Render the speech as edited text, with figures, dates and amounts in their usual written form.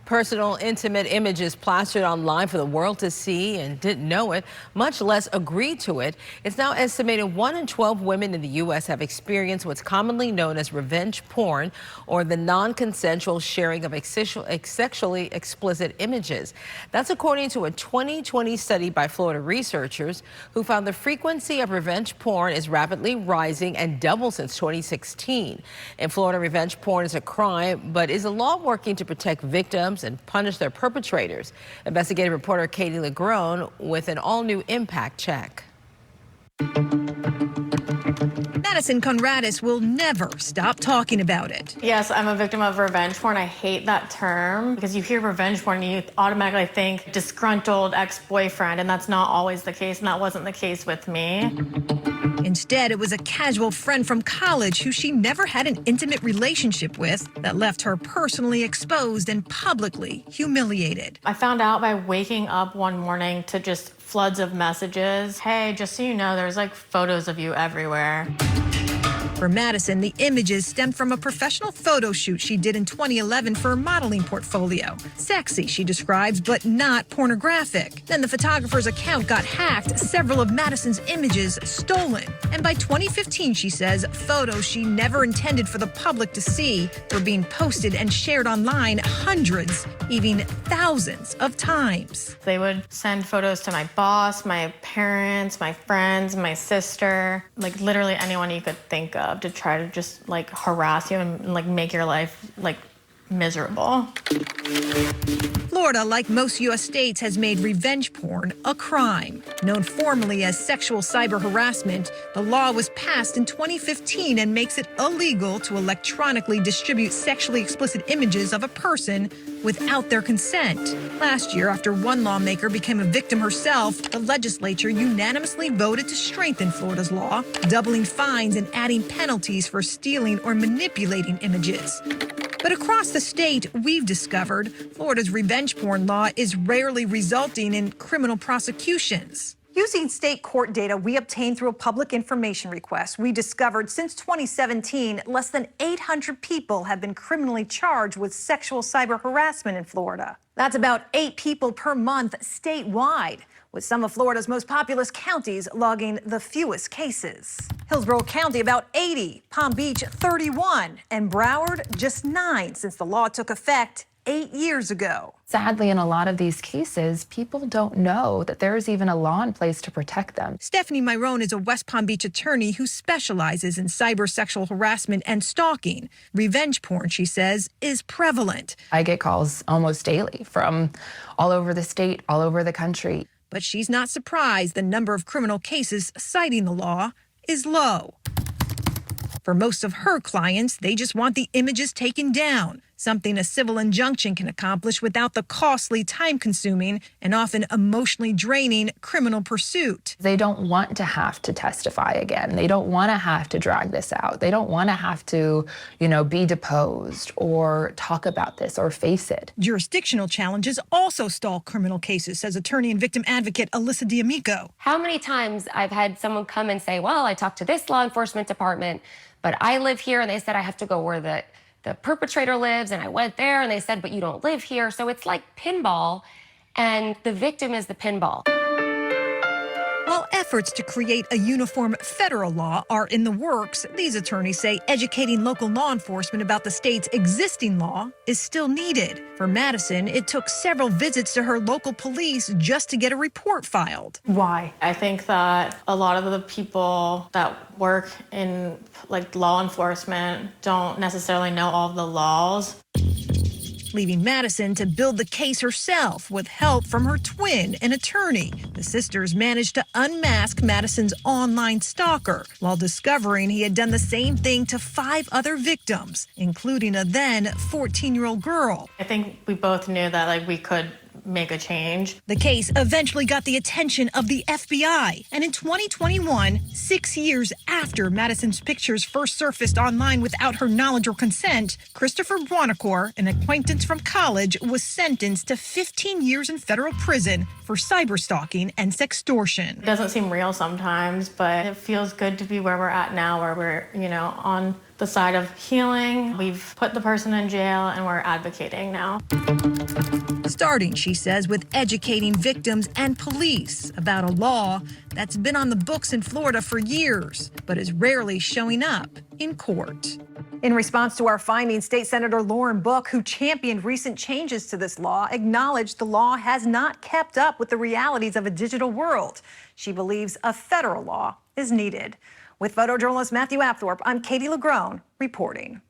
Personal, intimate images plastered online for the world to see and didn't know it, much less agree to it. It's now estimated 1 in 12 women in the U.S. have experienced what's commonly known as revenge porn, or the non-consensual sharing of sexually explicit images. That's according to a 2020 study by Florida researchers who found the frequency of revenge porn is rapidly rising and doubled since 2016. In Florida, revenge porn is a crime, but is the law working to protect victims and punish their perpetrators? Investigative reporter Katie LaGrone with an all-new impact check. Madison Conradis will never stop talking about it. Yes, I'm a victim of revenge porn. I hate that term because you hear revenge porn and you automatically think disgruntled ex-boyfriend, and that's not always the case, and that wasn't the case with me. Instead, it was a casual friend from college who she never had an intimate relationship with that left her personally exposed and publicly humiliated. I found out by waking up one morning to just floods of messages. Hey, just so you know, there's like photos of you everywhere. For Madison, the images stemmed from a professional photo shoot she did in 2011 for her modeling portfolio. Sexy, she describes, but not pornographic. Then the photographer's account got hacked, several of Madison's images stolen. And by 2015, she says, photos she never intended for the public to see were being posted and shared online hundreds, even thousands of times. They would send photos to my boss, my parents, my friends, my sister, like literally anyone you could think of, to try to just like harass you and like make your life like miserable. Florida, like most U.S. states, has made revenge porn a crime. Known formally as sexual cyber harassment, the law was passed in 2015 and makes it illegal to electronically distribute sexually explicit images of a person without their consent. Last year, after one lawmaker became a victim herself, the legislature unanimously voted to strengthen Florida's law, doubling fines and adding penalties for stealing or manipulating images. But across the state, we've discovered Florida's revenge porn law is rarely resulting in criminal prosecutions. Using state court data we obtained through a public information request, we discovered since 2017, less than 800 people have been criminally charged with sexual cyber harassment in Florida. That's about 8 people per month statewide, with some of Florida's most populous counties logging the fewest cases. Hillsborough County, about 80, Palm Beach, 31, and Broward, just 9 since the law took effect 8 years ago. Sadly, in a lot of these cases, people don't know that there is even a law in place to protect them. Stephanie Myrone is a West Palm Beach attorney who specializes in cyber sexual harassment and stalking. Revenge porn, she says, is prevalent. I get calls almost daily from all over the state, all over the country. But she's not surprised the number of criminal cases citing the law is low. For most of her clients, they just want the images taken down, something a civil injunction can accomplish without the costly, time-consuming, and often emotionally draining criminal pursuit. They don't want to have to testify again. They don't want to have to drag this out. They don't want to have to, be deposed or talk about this or face it. Jurisdictional challenges also stall criminal cases, says attorney and victim advocate Alyssa D'Amico. How many times I've had someone come and say, well, I talked to this law enforcement department, but I live here, and they said I have to go where the perpetrator lives, and I went there, and they said, but you don't live here. So it's like pinball, and the victim is the pinball. While efforts to create a uniform federal law are in the works, these attorneys say educating local law enforcement about the state's existing law is still needed. For Madison, it took several visits to her local police just to get a report filed. Why? I think that a lot of the people that work in like law enforcement don't necessarily know all of the laws. Leaving Madison to build the case herself with help from her twin, an attorney. The sisters managed to unmask Madison's online stalker while discovering he had done the same thing to 5 other victims, including a then 14-year-old girl. I think we both knew that we could make a change. The case eventually got the attention of the FBI. And in 2021, 6 years after Madison's pictures first surfaced online without her knowledge or consent, Christopher Buonocore, an acquaintance from college, was sentenced to 15 years in federal prison for cyberstalking and sextortion. It doesn't seem real sometimes, but it feels good to be where we're at now, where we're, on the side of healing. We've put the person in jail and we're advocating now. Starting, she says, with educating victims and police about a law that's been on the books in Florida for years, but is rarely showing up in court. In response to our findings, State Senator Lauren Book, who championed recent changes to this law, acknowledged the law has not kept up with the realities of a digital world. She believes a federal law is needed. With photojournalist Matthew Apthorpe, I'm Katie LaGrone reporting.